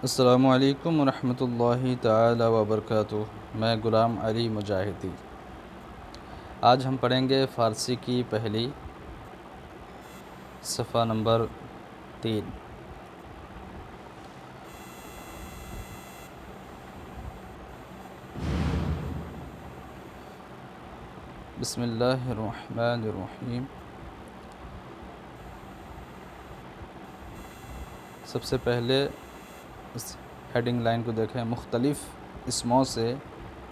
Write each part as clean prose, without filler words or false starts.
السلام علیکم ورحمۃ اللہ تعالی وبرکاتہ۔ میں غلام علی مجاہدی۔ آج ہم پڑھیں گے فارسی کی پہلی صفحہ نمبر 3۔ بسم اللہ الرحمن الرحیم۔ سب سے پہلے اس ہیڈنگ لائن کو دیکھیں۔ مختلف اسموں سے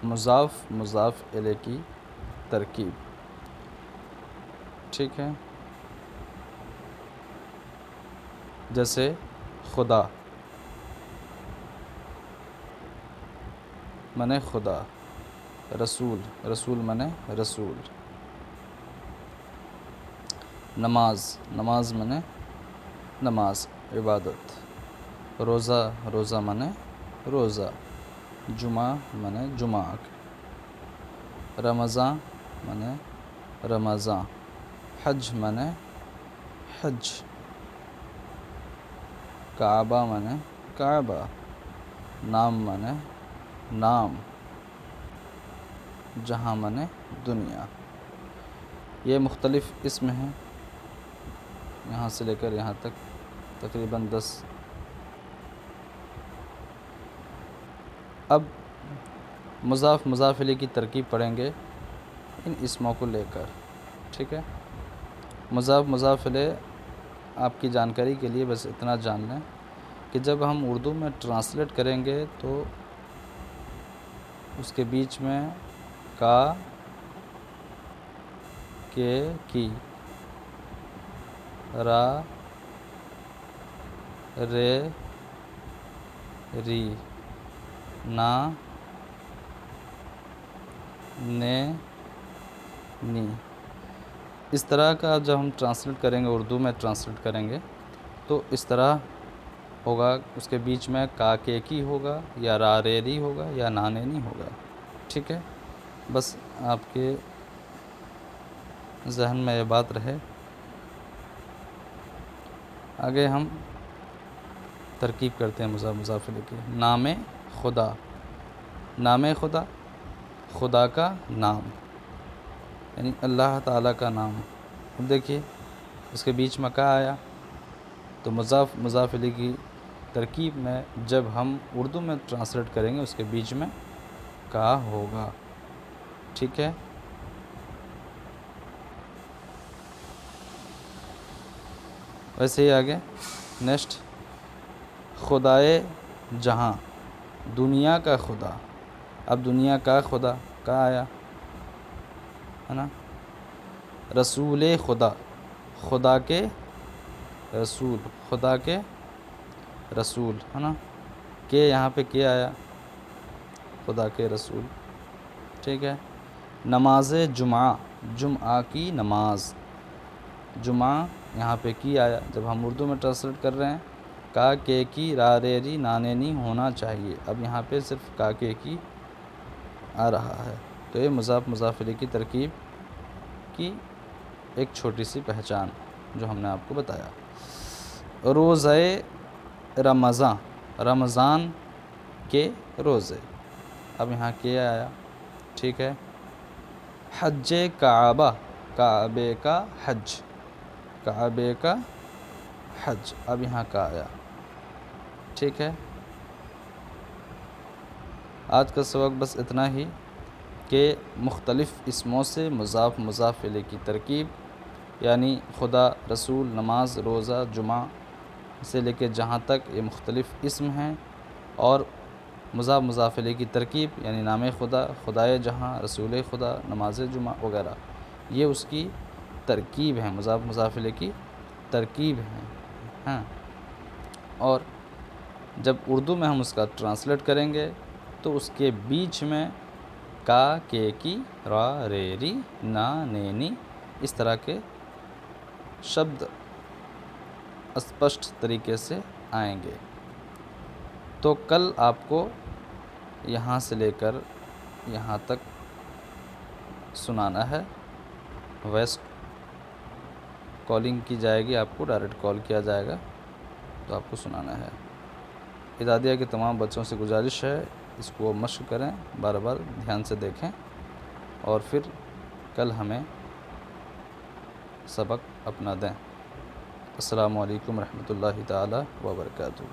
مضاف الیہ کی ترکیب۔ ٹھیک ہے، جیسے خدا منے خدا، رسول منے رسول، نماز منے نماز عبادت، روزہ منے روزہ، جمعہ منے جمعہ، رمضان منے رمضان، حج منے حج، کعبہ منے کعبہ، نام منے نام، جہاں منے دنیا۔ یہ مختلف اسم ہیں، یہاں سے لے کر یہاں تک تقریباً 10۔ اب مضاف الیہ کی ترکیب پڑھیں گے ان اسموں کو لے کر۔ ٹھیک ہے، مضاف الیہ آپ کی جانکاری کے لیے بس اتنا جان لیں کہ جب ہم اردو میں ٹرانسلیٹ کریں گے تو اس کے بیچ میں کا، کے، کی، را، رے، ری، نا، نے، نی، اس طرح کا جب ہم ٹرانسلیٹ کریں گے، اردو میں ٹرانسلیٹ کریں گے تو اس طرح ہوگا۔ اس کے بیچ میں کا، کے، کی ہوگا، یا را، رے، ری ہوگا، یا نا، نے، نی ہوگا۔ ٹھیک ہے، بس آپ کے ذہن میں یہ بات رہے۔ آگے ہم ترکیب کرتے ہیں مضاف الیہ کی۔ نام خدا، خدا کا نام، یعنی اللہ تعالیٰ کا نام۔ اب دیکھیے اس کے بیچ میں کا آیا تو مضاف الیہ کی ترکیب میں جب ہم اردو میں ٹرانسلیٹ کریں گے اس کے بیچ میں کا ہوگا۔ ٹھیک ہے، ویسے ہی آگے نیکسٹ، خدائے جہاں، دنیا کا خدا۔ اب دنیا کا خدا کا آیا ہے نا۔ رسول خدا، خدا کے رسول ہے نا، کہ یہاں پہ کیا آیا، خدا کے رسول۔ ٹھیک ہے، نماز جمعہ کی نماز، جمعہ یہاں پہ کی آیا۔ جب ہم اردو میں ٹرانسلیٹ کر رہے ہیں کا، کے، کی، را، رے، ری، نا، نے، نی ہونا چاہیے۔ اب یہاں پہ صرف کا، کے، کی آ رہا ہے تو یہ مضاف الیہ کی ترکیب کی ایک چھوٹی سی پہچان جو ہم نے آپ کو بتایا۔ روزہ رمضان کے روزے، اب یہاں کیا آیا۔ ٹھیک ہے، حج کعبہ، کعبے کا حج، اب یہاں کا آیا۔ ٹھیک ہے، آج کا سبق بس اتنا ہی کہ مختلف اسموں سے مضاف الیہ کی ترکیب، یعنی خدا، رسول، نماز، روزہ، جمعہ سے لے کے جہاں تک یہ مختلف اسم ہیں، اور مضاف الیہ کی ترکیب یعنی نام خدا، خدائے جہاں، رسول خدا، نماز جمعہ وغیرہ، یہ اس کی ترکیب ہیں، مضاف الیہ کی ترکیب ہیں ہاں۔ اور جب اردو میں ہم اس کا ٹرانسلیٹ کریں گے تو اس کے بیچ میں کا، کے، کی، را، رے، ری، نا، نے، نی اس طرح کے شبد اسپشٹ طریقے سے آئیں گے۔ تو کل آپ کو یہاں سے لے کر یہاں تک سنانا ہے، وائس کالنگ کی جائے گی، آپ کو ڈائریکٹ کال کیا جائے گا تو آپ کو سنانا ہے۔ اعدادیہ کے تمام بچوں سے گزارش ہے اس کو مشق کریں، بار بار دھیان سے دیکھیں اور پھر کل ہمیں سبق اپنا دیں۔ السلام علیکم ورحمۃ اللہ تعالیٰ وبرکاتہ۔